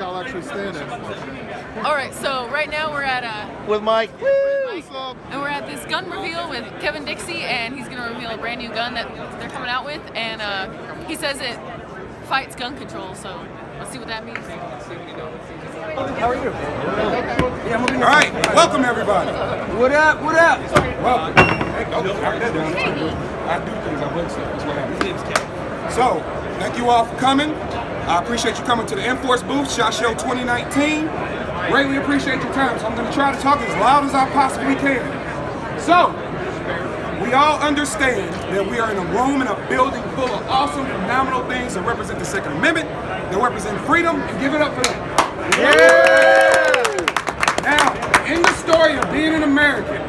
I'll actually stand it. All right, so right now we're at With Mike. and we're at this gun reveal with Kevin Dixie, and he's gonna reveal a brand new gun that they're coming out with, and he says it fights gun control. So let's see what that means. How are you? All right, welcome everybody. What up? What up? Welcome. I do things I wouldn't say. That's what happens. So, thank you all for coming. I appreciate you coming to the Enforce booth, ShotShow 2019. Greatly appreciate your time. So I'm going to try to talk as loud as I possibly can. So, we all understand that we are in a room in a building full of awesome, phenomenal things that represent the Second Amendment, that represent freedom, and give it up for them. Yeah! Now, in the story of being an American,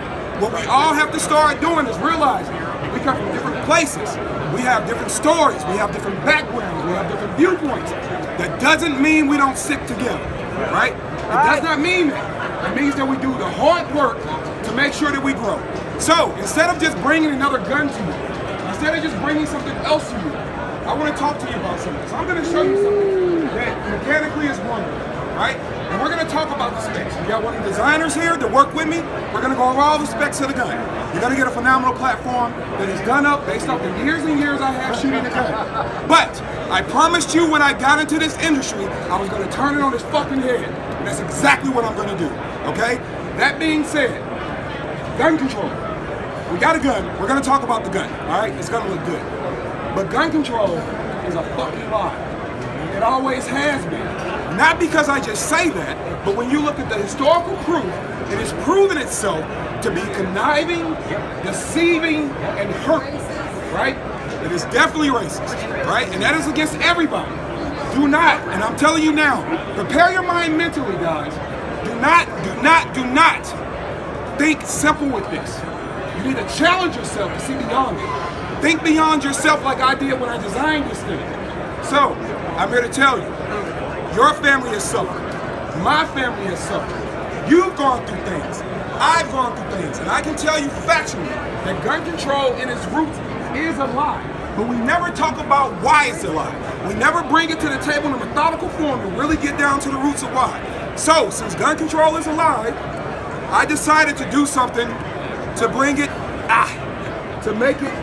what we all have to start doing is realizing we come from different places. We have different stories, we have different backgrounds, we have different viewpoints. That doesn't mean we don't stick together, right? It does not mean that. It means that we do the hard work to make sure that we grow. So, instead of just bringing another gun to you, instead of just bringing something else to you, I want to talk to you about something. So I'm going to show you something that mechanically is wonderful, right? And we're going to talk about the specs. We got one of the designers here to work with me. We're going to go over all the specs of the gun. You're going to get a phenomenal platform that is done up based off the years and years I have shooting the gun. But I promised you when I got into this industry, I was going to turn it on his fucking head. And that's exactly what I'm going to do, okay? That being said, gun control. We got a gun. We're going to talk about the gun, all right? It's going to look good. But gun control is a fucking lie. It always has been. Not because I just say that, but when you look at the historical proof, it has proven itself to be conniving, deceiving, and hurtful, right? It is definitely racist, right? And that is against everybody. Do not, and I'm telling you now, prepare your mind mentally, guys. Do not think simple with this. You need to challenge yourself to see beyond it. Think beyond yourself like I did when I designed this thing. So, I'm here to tell you, your family has suffered. My family has suffered. You've gone through things. I've gone through things. And I can tell you factually that gun control in its roots is a lie. But we never talk about why it's a lie. We never bring it to the table in a methodical form to really get down to the roots of why. So, since gun control is a lie, I decided to do something to bring it, to make it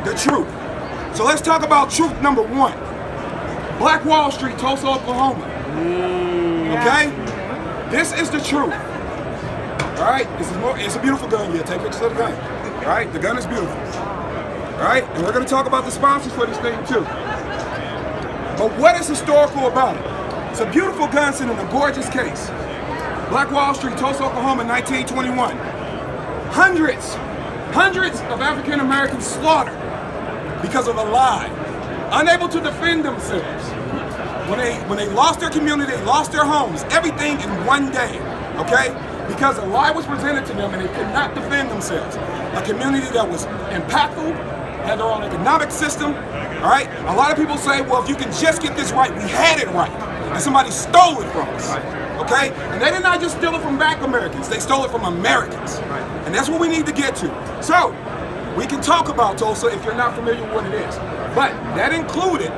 the truth. So let's talk about truth number one. Black Wall Street, Tulsa, Oklahoma. Okay? This is the truth. Alright? It's a beautiful gun. Yeah, take pictures of the gun. Alright? The gun is beautiful. Alright? And we're going to talk about the sponsors for this thing too. But what is historical about it? It's a beautiful gun sitting in a gorgeous case. Black Wall Street, Tulsa, Oklahoma, 1921. Hundreds of African Americans slaughtered because of a lie. Unable to defend themselves. When they lost their community, they lost their homes, everything in one day, okay? Because a lie was presented to them and they could not defend themselves. A community that was impactful, had their own economic system, all right? A lot of people say, well, if you can just get this right, we had it right. And somebody stole it from us, okay? And they did not just steal it from black Americans, they stole it from Americans. And that's what we need to get to. So, we can talk about Tulsa if you're not familiar with what it is. But that included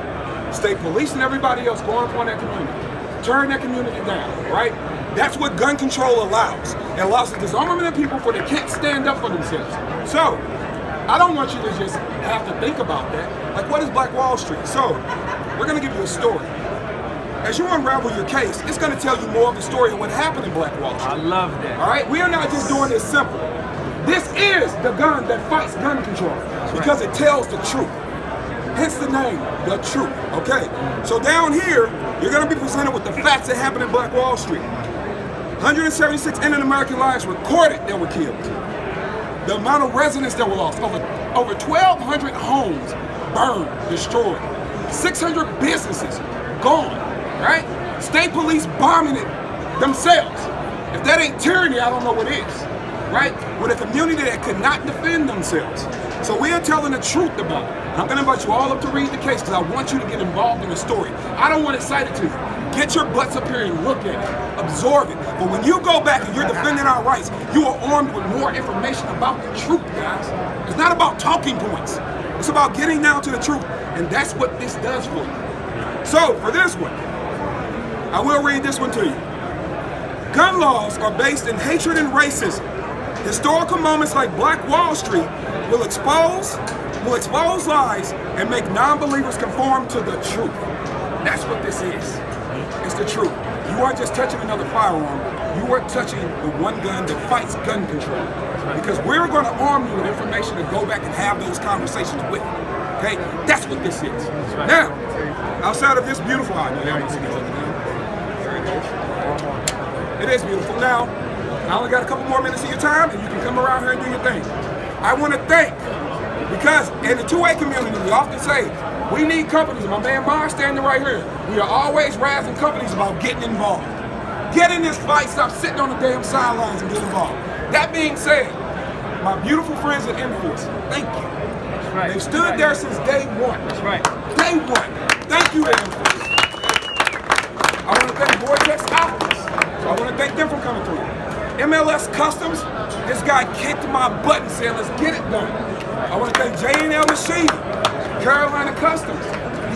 state police and everybody else going upon that community, turn that community down, right? That's what gun control allows. It allows the disarmament of people for they can't stand up for themselves. So, I don't want you to just have to think about that. Like, what is Black Wall Street? So, we're gonna give you a story. As you unravel your case, it's gonna tell you more of the story of what happened in Black Wall Street. I love that. All right, we are not just doing this simple. This is the gun that fights gun control because it tells the truth. Hence the name, the truth, okay? So down here, you're gonna be presented with the facts that happened in Black Wall Street. 176 Indian American lives recorded that were killed. The amount of residents that were lost, over 1,200 homes burned, destroyed. 600 businesses gone, right? State police bombing it themselves. If that ain't tyranny, I don't know what is, right? With a community that could not defend themselves. So we are telling the truth about it. I'm going to invite you all up to read the case because I want you to get involved in the story. I don't want to cite it to you. Get your butts up here and look at it. Absorb it. But when you go back and you're defending our rights, you are armed with more information about the truth, guys. It's not about talking points. It's about getting down to the truth. And that's what this does for you. So, for this one, I will read this one to you. Gun laws are based in hatred and racism. Historical moments like Black Wall Street will expose lies and make non-believers conform to the truth. That's what this is. It's the truth. You aren't just touching another firearm. You are touching the one gun that fights gun control. Because we're going to arm you with information to go back and have those conversations with. Okay? That's what this is. Now, outside of this beautiful, it is beautiful. Now, I only got a couple more minutes of your time, and you can come around here and do your thing. I want to thank, because in the 2A community, we often say, we need companies. My man Mar standing right here. We are always razzing companies about getting involved. Get in this fight, stop sitting on the damn sidelines and get involved. That being said, my beautiful friends at Enforce, thank you. That's right. They've stood there since day one. That's right. Day one. Thank you, Enforce. I want to thank Vortex Optics. I want to thank them for coming through. MLS Customs, this guy kicked my butt and said, let's get it done. I want to thank J&L Machine, Carolina Customs.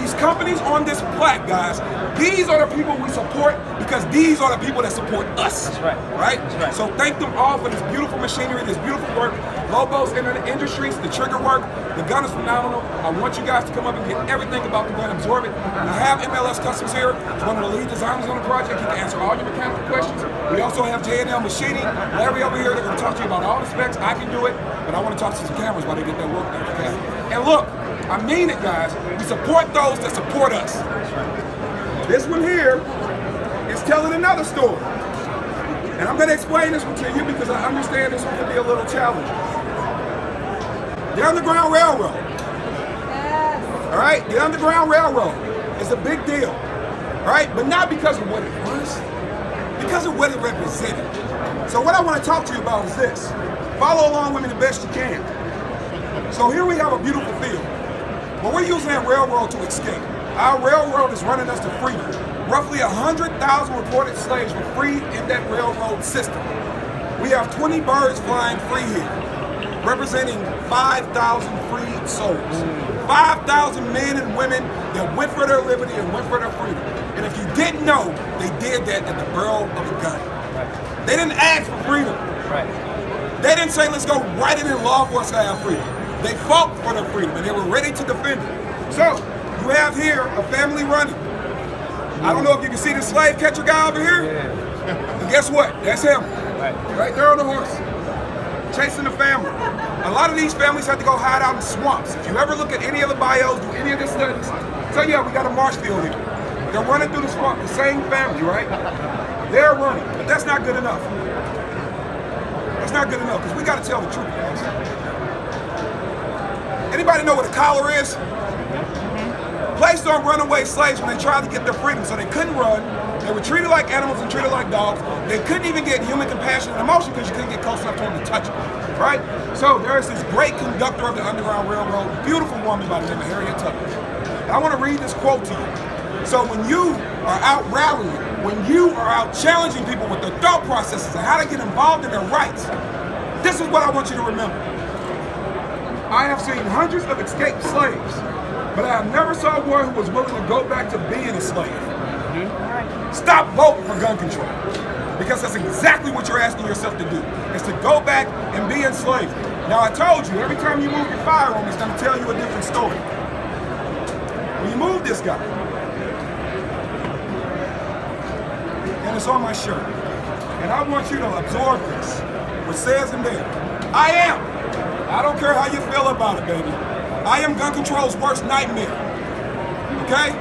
These companies on this plaque, guys, these are the people we support because these are the people that support us. That's right. Right? That's right. So thank them all for this beautiful machinery, this beautiful work. Lobos in the industries, the trigger work, the gun is phenomenal. I want you guys to come up and get everything about the gun, absorb it. I have MLS Customs here. It's one of the lead designers on the project. He can answer all your mechanical questions. We also have J&L Machining. Larry over here, they're going to talk to you about all the specs. I can do it, but I want to talk to some cameras while they get their work done, okay? And look, I mean it, guys. We support those that support us. This one here is telling another story. And I'm going to explain this one to you because I understand this one can be a little challenging. The Underground Railroad. All right? The Underground Railroad is a big deal. All right? But not because of what it was, because of what it represented. So what I want to talk to you about is this. Follow along with me the best you can. So here we have a beautiful field. But we're using that railroad to escape. Our railroad is running us to freedom. Roughly 100,000 reported slaves were freed in that railroad system. We have 20 birds flying free here, representing 5,000 freed souls. 5,000 men and women that went for their liberty and went for their freedom. And if you didn't know, they did that at the barrel of a gun. Right. They didn't ask for freedom. Right. They didn't say, let's go write it in law for us to have freedom. They fought for their freedom and they were ready to defend it. So, you have here a family running. I don't know if you can see the slave catcher guy over here. Yeah. And guess what? That's him. Right there on the horse. Chasing the family. A lot of these families have to go hide out in swamps. If you ever look at any of the bios, do any of the studies, so yeah, we got a marsh field here. They're running through the swamp, the same family, right? They're running, but that's not good enough. That's not good enough, because we got to tell the truth, guys. Anybody know what a collar is? Placed on runaway slaves when they tried to get their freedom, so they couldn't run. They were treated like animals and treated like dogs. They couldn't even get human compassion and emotion because you couldn't get close enough to them to touch them, right? So there's this great conductor of the Underground Railroad, beautiful woman by the name of Harriet Tubman. And I want to read this quote to you. So when you are out rallying, when you are out challenging people with their thought processes and how to get involved in their rights, this is what I want you to remember. I have seen hundreds of escaped slaves, but I have never saw one who was willing to go back to being a slave. Stop voting for gun control, because that's exactly what you're asking yourself to do, is to go back and be enslaved. Now I told you, every time you move your firearm, it's going to tell you a different story. When you move this guy, and it's on my shirt, and I want you to absorb this, which says in there, I don't care how you feel about it, baby. I am gun control's worst nightmare. Okay?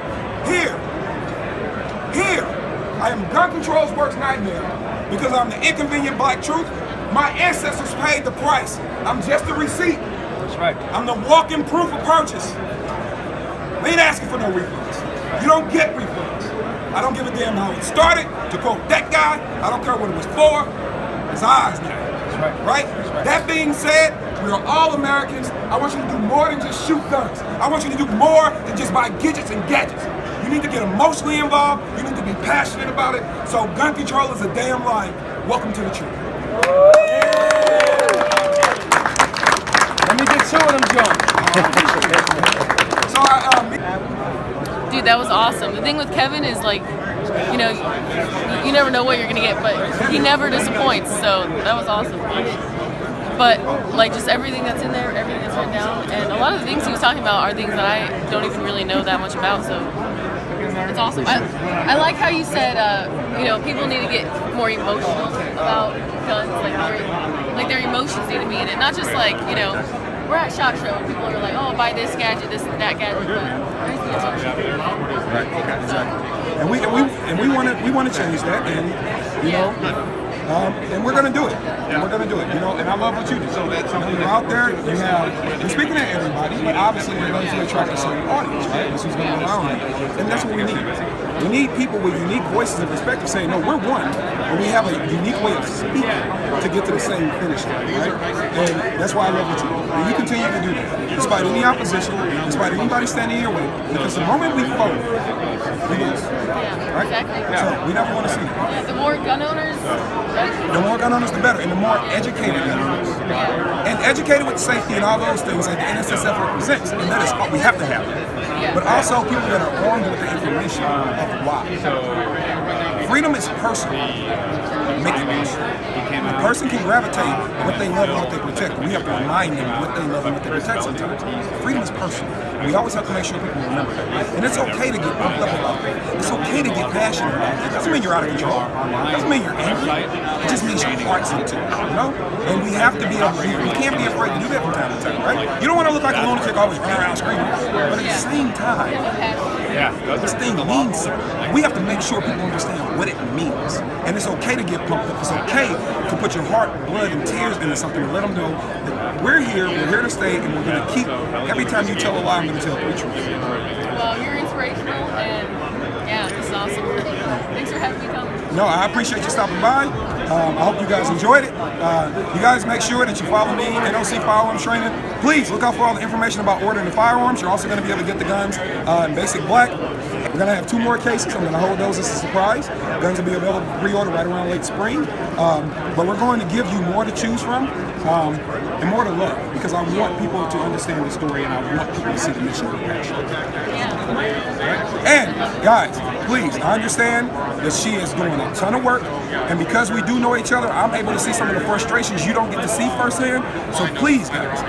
Here, I am gun control's worst nightmare because I'm the inconvenient black truth. My ancestors paid the price. I'm just a receipt. That's right. I'm the walking proof of purchase. We ain't asking for no refunds. You don't get refunds. I don't give a damn how it started. To quote that guy, I don't care what it was for. It's ours now. That's right. Right? That's right. That being said, we are all Americans. I want you to do more than just shoot guns. I want you to do more than just buy gadgets and gadgets. You need to get emotionally involved. You need to be passionate about it. So gun control is a damn lie. Welcome to the truth. Let me get two of them, John. Dude, that was awesome. The thing with Kevin is like, you know, you never know what you're gonna get, but he never disappoints. So that was awesome. But like just everything that's in there, everything that's written down, and a lot of the things he was talking about are things that I don't even really know that much about. So it's awesome. I like how you said, you know, people need to get more emotional about guns, like their emotions need to be in it, not just like, you know, we're at ShotShow and people are like, oh, buy this gadget, this and that gadget, but there's the emotion. Right. Okay. Exactly. And we want to change that, and you know. And we're gonna do it. And we're gonna do it. You know, and I love what you do. So that you're out there, you have. And speaking to everybody, but obviously we're going to attract a certain audience, right? That's who's going to be around you, and that's what we need. We need people with unique voices and perspective saying, no, we're one, but we have a unique way of speaking to get to the same finish line, right? And that's why I love what you do. And you continue to do that, despite any opposition, despite anybody standing in your way. Because the moment we fold, we lose. Right? Exactly. So we never want to see that. Yeah, the more gun owners, the more gun owners, the better, and the more educated gun owners. And educated with safety and all those things like the NSSF represents, and that is what we have to have. But also people that are armed with the information of why. Freedom is personal. Make it personal. A person can gravitate what they love and what they protect. We have to remind them what they love and what they protect sometimes. Freedom is personal. We always have to make sure people remember that. And it's okay to get pumped up about that. It's okay to get passionate about it. It doesn't mean you're out of control. It doesn't mean you're angry. It just means your heart's into it, you know? And we have to be able to, we can't be afraid to do that from time to time, right? You don't want to look like a lunatic always running around screaming. But at the same time, this thing means something. We have to make sure people understand what it means. And it's okay to get pumped up. It's okay to put your heart, blood, and tears into something and let them know that we're here to stay, and we're going to keep, every time you tell a lie, I'm going to tell the truth. Well, you're inspirational, and yeah, this is awesome. Thanks for having me come. No, I appreciate you stopping by. I hope you guys enjoyed it. You guys make sure that you follow me, NOC Firearms Training. Please look out for all the information about ordering the firearms. You're also going to be able to get the guns in basic black. We're going to have 2 more cases. I'm going to hold those as a surprise. Guns will be available for pre-order right around late spring. But we're going to give you more to choose from and more to love, because I want people to understand the story, and I want people to see the mission and the passion. And guys, please, I understand that she is doing a ton of work, and because we do know each other, I'm able to see some of the frustrations you don't get to see firsthand. So please, guys,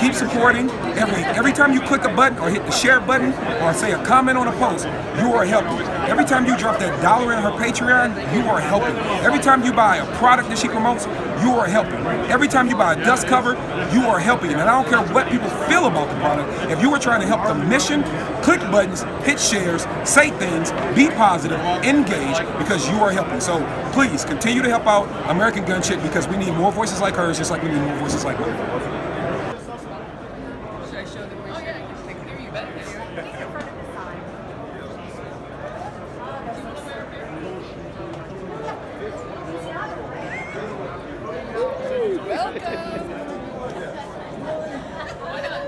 keep supporting. Every time you click a button or hit the share button or say a comment on a post, you are helping. Every time you drop that $1 in her Patreon, you are helping. Every time you buy a product that she promotes, you are helping. Every time you buy a dust cover, you are helping. And I don't care what people feel about the product. If you are trying to help the mission, click buttons, hit shares, say things, be positive, engage, because you are helping. So please continue to help out American Gun Chick, because we need more voices like hers, just like we need more voices like mine. Should I show them where I can hear you better? Welcome! Why not?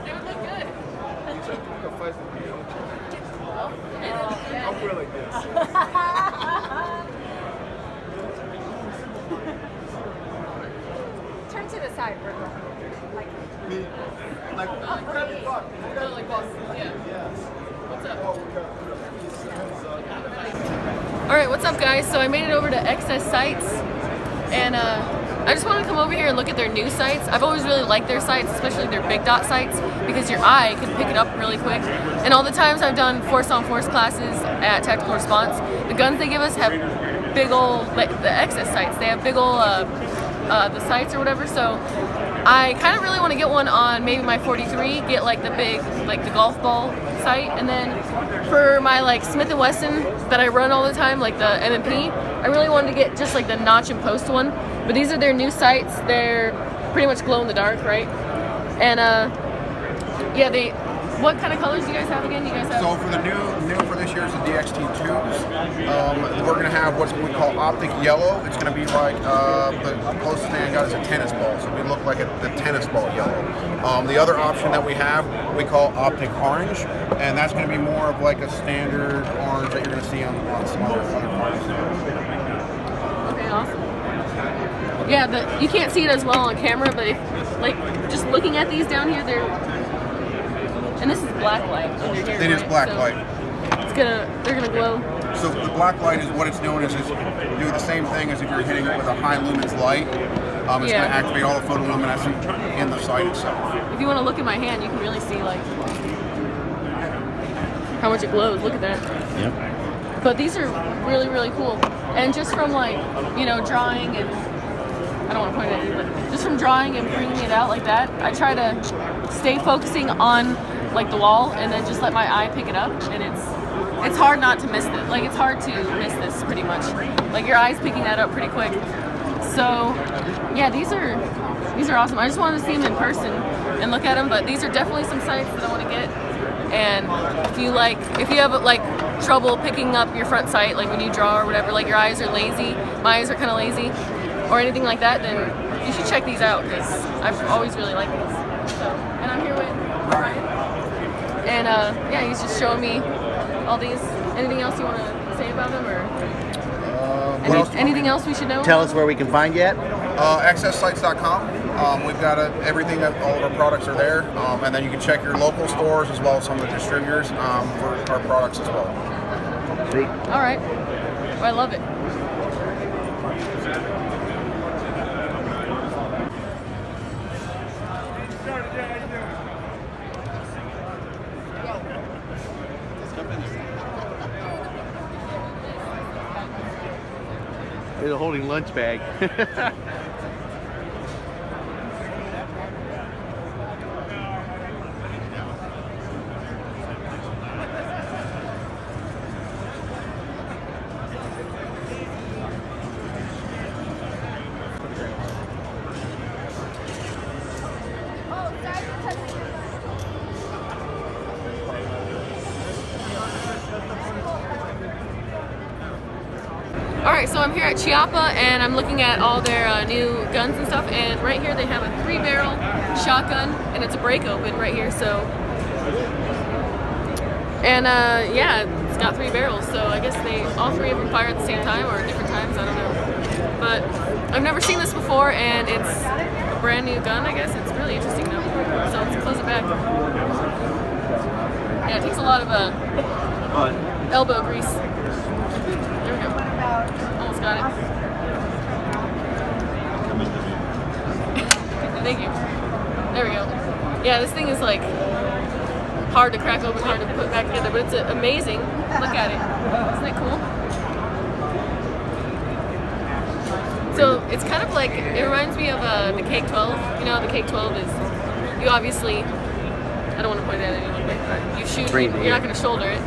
They would look good. I'm really good. Turn to the side, Brooke. Like, Me? Like, grab your buck. Like boss. Yeah. Yes. What's up? Oh, we got Alright, what's up guys? So I made it over to XS Sights, and I just wanted to come over here and look at their new sights. I've always really liked their sights, especially their big dot sights, because your eye can pick it up really quick. And all the times I've done force-on-force classes at Tactical Response, the guns they give us have big old, like the XS sights, they have big old, the sights or whatever, so I kind of really want to get one on maybe my 43, get like the big, like the golf ball sight, and then for my like Smith & Wesson that I run all the time, like the M&P, I really wanted to get just like the notch and post one. But these are their new sights. They're pretty much glow in the dark, right? And yeah, what kind of colors do you guys have again? You guys have? So for the new for this year is the DXT2s. We're gonna have what we call optic yellow. It's gonna be like the closest thing I got is a tennis ball. So we look like the tennis ball yellow. The other option that we have we call optic orange, and that's gonna be more of like a standard orange that you're gonna see on some other parts. Okay, awesome. Yeah, you can't see it as well on camera, but if, like, just looking at these down here, and this is black light under here. It is black so light. They're gonna glow So the black light is what it's doing is do the same thing as if you're hitting it with a high lumens light. It's going to activate all the photoluminescence in the sight itself. If you want to look at my hand, you can really see like how much it glows. Look at that. Yep. But these are really, really cool. And just from like, you know, drawing and I don't want to point at you, but just from drawing and bringing it out like that, I try to stay focusing on like the wall and then just let my eye pick it up, and it's hard not to miss it. Like it's hard to miss this pretty much. Like your eye's picking that up pretty quick. So yeah, these are awesome. I just wanted to see them in person and look at them, but these are definitely some sights that I want to get. And if you have like trouble picking up your front sight, like when you draw or whatever, like your eyes are lazy, my eyes are kind of lazy, or anything like that, then you should check these out because I've always really liked these. So, and I'm here with Ryan, and yeah, he's just showing me all these. Anything else you want to say about them, or anything else we should know? Tell us where we can find you at. XSsites.com. We've got everything, all of our products are there, and then you can check your local stores as well as some of the distributors for our products as well. Sweet. All right. Well, I love it. They're holding lunch bag. Alright, so I'm here at Chiapa and I'm looking at all their new guns and stuff, and right here they have a 3-barrel shotgun and it's a break open right here, so and yeah, it's got 3 barrels, so I guess all 3 of them fire at the same time or at different times, I don't know, but I've never seen this before and it's a brand new gun, I guess. It's really interesting though, so let's close it back. Yeah, it takes a lot of elbow grease. There we go. Almost got it. Thank you. There we go. Yeah, this thing is like hard to crack open, hard to put back together, but it's amazing. Look at it. Isn't that cool? So it's kind of like, it reminds me of the Cake 12. You know, the Cake 12 is, you obviously, I don't want to point at anyone, but you shoot, you're not going to shoulder it.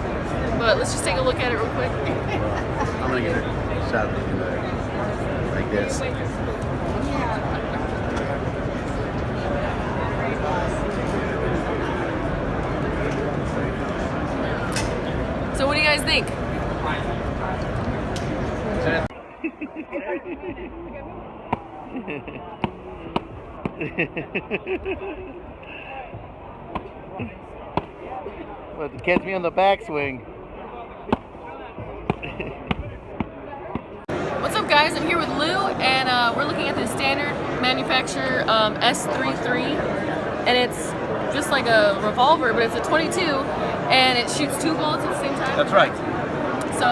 But let's just take a look at it real quick. I'm gonna get a shot of it like this. So what do you guys think? Well, catch me on the backswing. What's up guys, I'm here with Lou and we're looking at the standard manufacturer S33 and it's just like a revolver, but it's a 22 and it shoots 2 bullets at the same time. That's right. So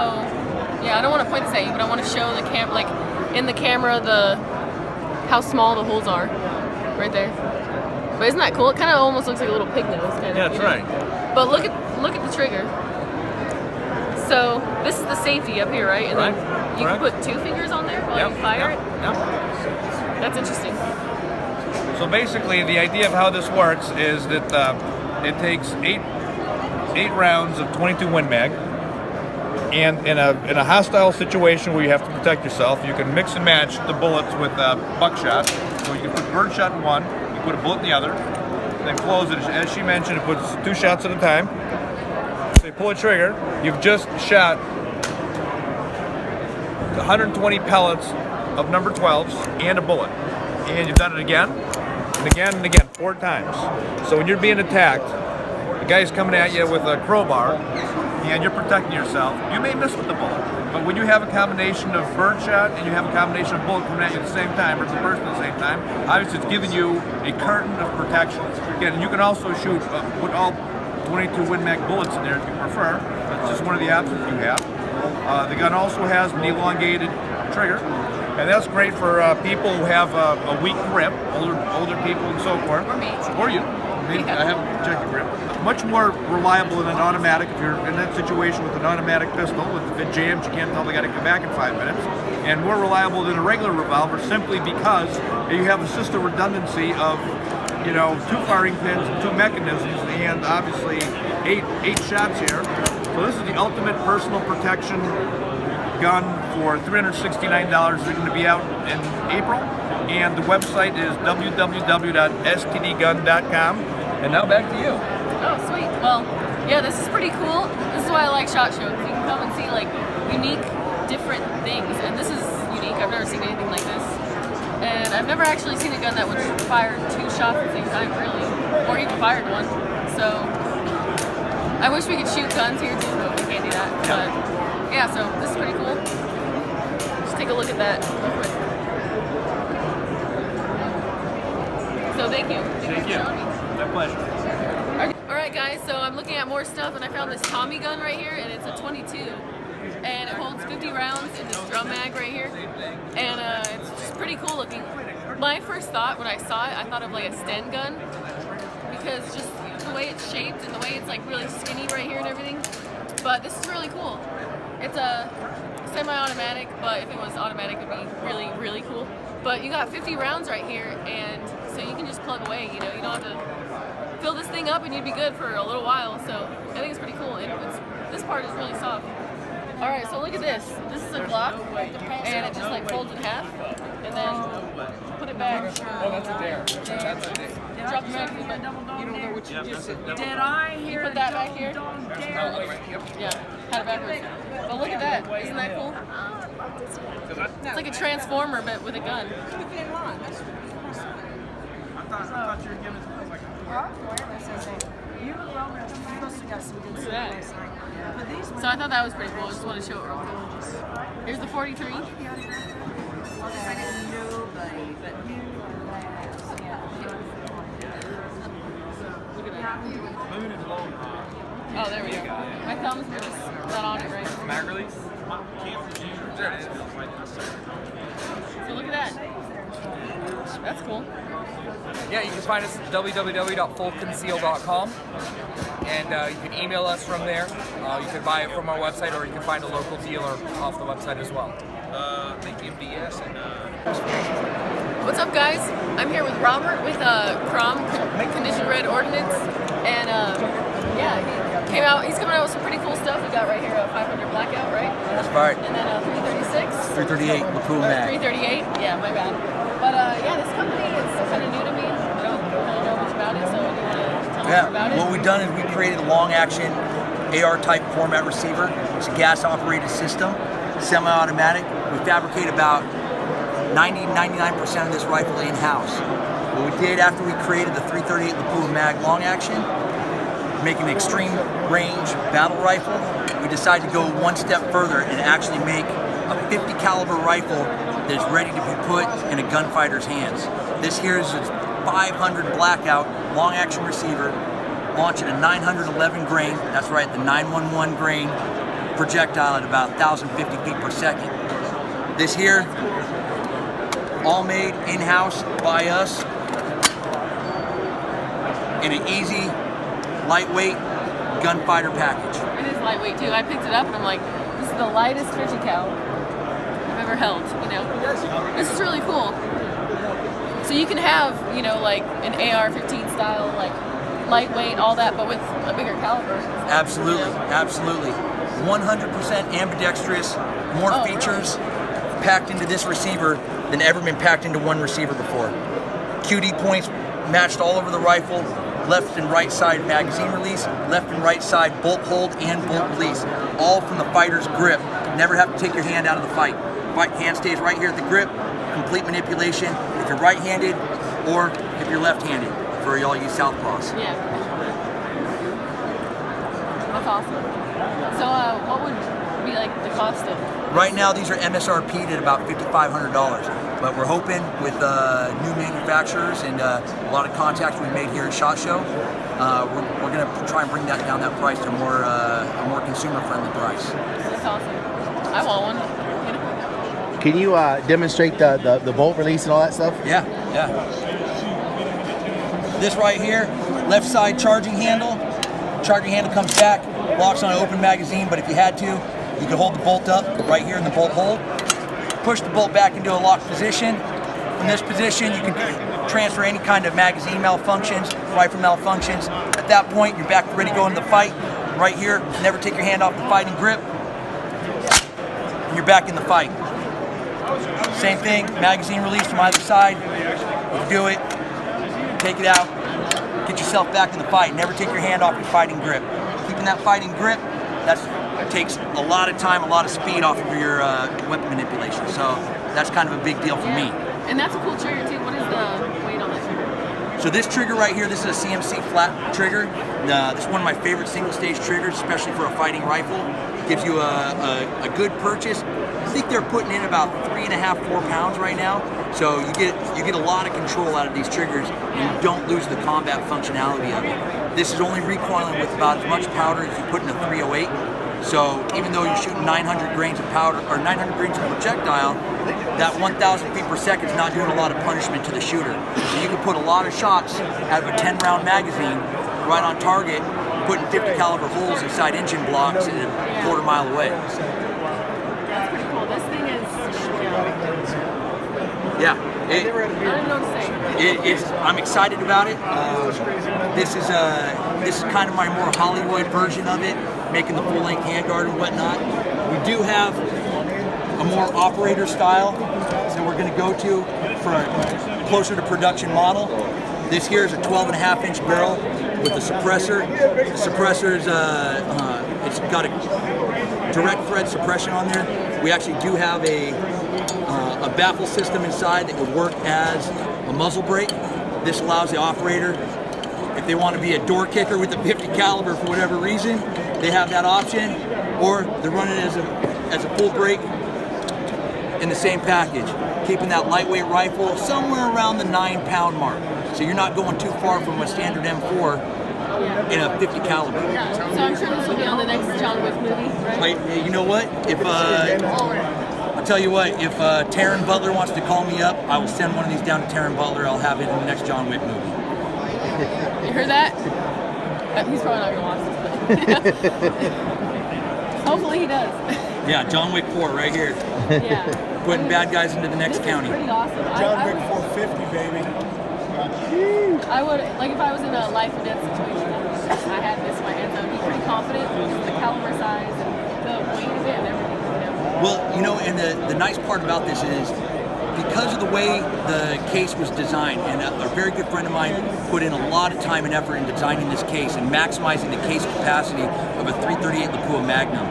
yeah, I don't want to point this at you, but I want to show the like in the camera how small the holes are right there. But isn't that cool? It kind of almost looks like a little pig nose kind of. Yeah, that's right. But look at the trigger. So this is the safety up here, right? And then you can put 2 fingers on there while you fire it. Yep. That's interesting. So basically, the idea of how this works is that it takes eight rounds of 22 Win Mag, and in a hostile situation where you have to protect yourself, you can mix and match the bullets with buckshot. So you can put birdshot in one, you put a bullet in the other, then close it. As she mentioned, it puts 2 shots at a time. So you pull a trigger, you've just shot 120 pellets of number 12s and a bullet. And you've done it again, and again, and again, 4 times. So when you're being attacked, the guy's coming at you with a crowbar, and you're protecting yourself. You may miss with the bullet, but when you have a combination of birdshot and you have a combination of bullet coming at you at the same time, or the person at the same time, obviously it's giving you a curtain of protection. Again, and you can also shoot, put all 22 Win Mag bullets in there if you prefer. That's just one of the options you have. The gun also has an elongated trigger, and that's great for people who have a weak grip, older people and so forth. Or me. Or you. I have a projected grip. Much more reliable than an automatic. If you're in that situation with an automatic pistol, if it jams, you can't tell they got to come back in 5 minutes. And more reliable than a regular revolver, simply because you have a system redundancy of, 2 firing pins, 2 mechanisms, and obviously eight shots here. So this is the ultimate personal protection gun for $369. They're going to be out in April, and the website is www.stdgun.com. And now back to you. Oh, sweet. Well, yeah, this is pretty cool. This is why I like ShotShow, because you can come and see like unique, different things. And this is unique. I've never seen anything like this. And I've never actually seen a gun that would fire 2 shots at the same time, really, or even fired one. So I wish we could shoot guns here too, but we can't do that. But yeah, so this is pretty cool. Just take a look at that real quick. So thank you. Thank you for showing me. My pleasure. Alright guys, so I'm looking at more stuff and I found this Tommy gun right here, and it's a 22. And it holds 50 rounds in this drum mag right here. And it's just pretty cool looking. My first thought when I saw it, I thought of like a Sten gun, because just the way it's shaped and the way it's like really skinny right here and everything. But this is really cool. It's a semi-automatic, but if it was automatic, it'd be really, really cool. But you got 50 rounds right here, and so you can just plug away, you don't have to fill this thing up and you'd be good for a little while. So I think it's pretty cool, and this part is really soft. Alright, so look at this. This is a Glock, and it just like folds in half, and then put it back. Oh, that's a dare. That's a dare. Drop the magazine, but Did I hear put that back here. don't dare? Yeah, had it backwards. But look at that. Isn't that cool? It's like a transformer, but with a gun. Look at that. So I thought that was pretty cool. I just want to show it real quick. Here's the 43. Look at that. Oh, there we go. My thumb's not on it right. Mag release? There it is. So look at that. That's cool. Yeah, you can find us at www.fullconceal.com, and you can email us from there. You can buy it from our website, or you can find a local dealer off the website as well. Thank you, BS, and What's up, guys? I'm here with Robert with Crom Condition Red Ordnance, and yeah, he's coming out with some pretty cool stuff. We got right here a 500 Blackout, right? That's right. And then a 336. 338 Lapoon mag. 338. Yeah, my bad. But yeah, this company is kind of new to me. I don't really know much about it, so do you want to tell me more about it? What we've done is we created a long-action AR-type format receiver. It's a gas-operated system, semi-automatic. We fabricate about 90-99% of this rifle in-house. What we did after we created the 338 Lapoon mag long-action, make an extreme range battle rifle, we decided to go one step further and actually make a 50 caliber rifle that's ready to be put in a gunfighter's hands. This here is a 500 Blackout long action receiver, launching a 911 grain, that's right, the 911 grain projectile at about 1,050 feet per second. This here, all made in-house by us in an easy, lightweight gunfighter package. It is lightweight too. I picked it up and I'm like, this is the lightest 50 cal I've ever held, This is really cool. So you can have, like an AR-15 style, like lightweight, all that, but with a bigger caliber. Absolutely, absolutely. 100% ambidextrous, more features packed into this receiver than ever been packed into one receiver before. QD points matched all over the rifle, left and right side magazine release, left and right side bolt hold and bolt release, all from the fighter's grip. Never have to take your hand out of the fight. Hand stays right here at the grip, complete manipulation if you're right-handed or if you're left-handed, for y'all you southpaws. Yeah. That's awesome. So what would be like the cost of? Right now these are MSRP'd at about $5,500, but we're hoping with new manufacturers and a lot of contacts we made here at ShotShow, we're going to try and bring that down that price to a more consumer-friendly price. That's awesome. I want one. Can you demonstrate the bolt release and all that stuff? Yeah. This right here, left side charging handle. Charging handle comes back, locks on an open magazine, but if you had to, you could hold the bolt up right here in the bolt hole. Push the bolt back into a locked position. From this position, you can transfer any kind of magazine malfunctions, rifle malfunctions. At that point, you're back ready to go into the fight. Right here, never take your hand off the fighting grip. And you're back in the fight. Same thing, magazine release from either side. You do it, take it out, get yourself back in the fight. Never take your hand off your fighting grip. Keeping that fighting grip, that takes a lot of time, a lot of speed off of your weapon manipulation. So that's kind of a big deal for me. And that's a cool trigger too. What is the weight on that trigger? So this trigger right here, this is a CMC flat trigger. This is one of my favorite single stage triggers, especially for a fighting rifle. Gives you a good purchase. I think they're putting in about 3.5, 4 pounds right now. So you get a lot of control out of these triggers, and you don't lose the combat functionality of it. This is only recoiling with about as much powder as you put in a 308. So even though you're shooting 900 grains of powder or 900 grains of projectile, that 1,000 feet per second is not doing a lot of punishment to the shooter. So you can put a lot of shots out of a 10-round magazine right on target, putting 50 caliber holes inside engine blocks and a quarter mile away. That's pretty cool. This thing is. Yeah. I don't know what to say. I'm excited about it. This is kind of my more Hollywood version of it, making the full-length handguard and whatnot. We do have a more operator style that we're going to go to for a closer to production model. This here is a 12.5-inch barrel with a suppressor. The suppressor is it's got a direct thread suppression on there. We actually do have a baffle system inside that would work as a muzzle brake. This allows the operator, if they want to be a door kicker with a 50 caliber for whatever reason, they have that option, or they're running it as a full brake in the same package, keeping that lightweight rifle somewhere around the 9-pound mark. So you're not going too far from a standard M4 in a 50 caliber. So I'm sure this will be on the next John Wick movie, right? You know what? I'll tell you what, if Taron Butler wants to call me up, I will send one of these down to Taron Butler. I'll have it in the next John Wick movie. You heard that? He's probably not going to watch this, but hopefully he does. Yeah, John Wick 4 right here. Yeah. Putting bad guys into the next county. Pretty awesome. John Wick 450, baby. I would, like if I was in a life or death situation, I had this in my hands, I would be pretty confident with the caliber size and the weight of it and everything. Well, and the nice part about this is because of the way the case was designed, and a very good friend of mine put in a lot of time and effort in designing this case and maximizing the case capacity of a .338 Lapua Magnum.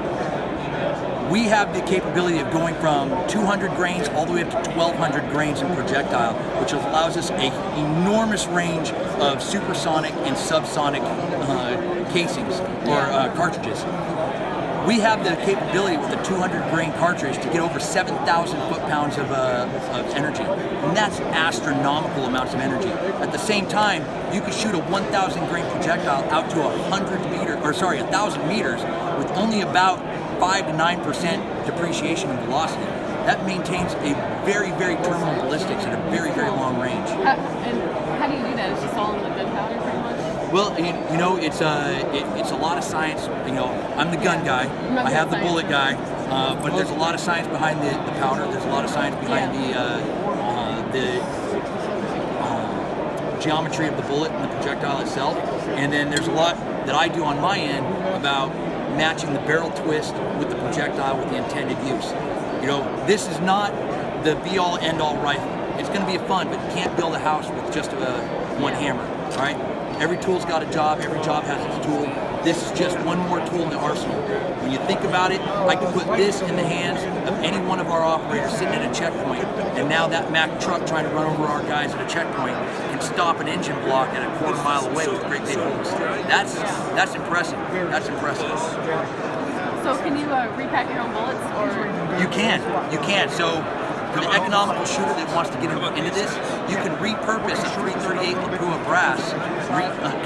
We have the capability of going from 200 grains all the way up to 1,200 grains in projectile, which allows us an enormous range of supersonic and subsonic casings or cartridges. We have the capability with a 200 grain cartridge to get over 7,000 foot-pounds of energy, and that's astronomical amounts of energy. At the same time, you could shoot a 1,000 grain projectile out to 1,000 meters with only about 5 to 9% depreciation in velocity. That maintains a very, very terminal ballistics at a very, very long range. And how do you do that? It's just all in the gunpowder, pretty much. Well, it's a lot of science. I'm the gun guy. I have the bullet guy, but there's a lot of science behind the powder. There's a lot of science behind the geometry of the bullet and the projectile itself. And then there's a lot that I do on my end about matching the barrel twist with the projectile with the intended use. This is not the be-all, end-all rifle. It's going to be fun, but you can't build a house with just one hammer. All right. Every tool's got a job, every job has its tool. This is just one more tool in the arsenal. When you think about it, I can put this in the hands of any one of our operators sitting at a checkpoint, and now that Mack truck trying to run over our guys at a checkpoint can stop an engine block at a quarter mile away with great big holes. That's impressive. That's impressive. So can you repack your own bullets, or? You can. So for the economical shooter that wants to get into this, you can repurpose a .338 Lapua brass,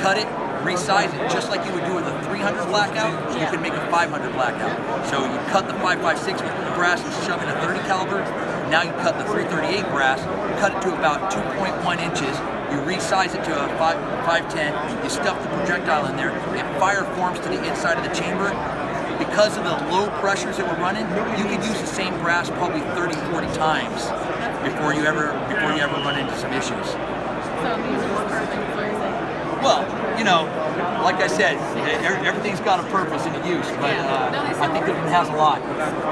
cut it, resize it just like you would do with a 300 blackout. You can make a 500 blackout. So you cut the 5.56 brass and shove in a 30 caliber. Now you cut the 338 brass, cut it to about 2.1 inches. You resize it to a 510. You stuff the projectile in there. It fire forms to the inside of the chamber. Because of the low pressures that we're running, you could use the same brass probably 30, 40 times before you ever run into some issues. So music is perfect, is what you're saying. Well, you know, like I said, everything's got a purpose and a use, but I think that it has a lot.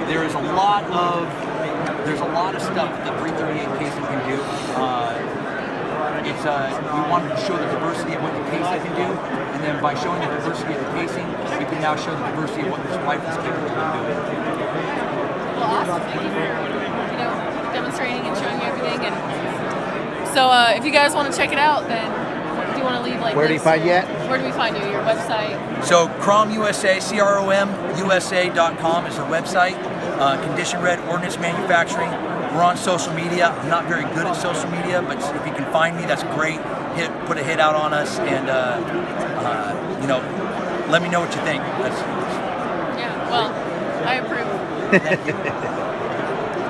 There's a lot of stuff that the 338 casing can do. We wanted to show the diversity of what the casing can do, and then by showing the diversity of the casing, we can now show the diversity of what this rifle is capable of doing. Well, awesome. Thank you for demonstrating and showing me everything. And so, if you guys want to check it out, then do you want to leave like? Where do you find you at? Where do we find you? Your website? So Crom USA, CROMUSA.com is our website. Condition Red Ordnance Manufacturing. We're on social media. I'm not very good at social media, but if you can find me, that's great. Put a hit out on us, and let me know what you think. Yeah. Well, I approve. Thank you.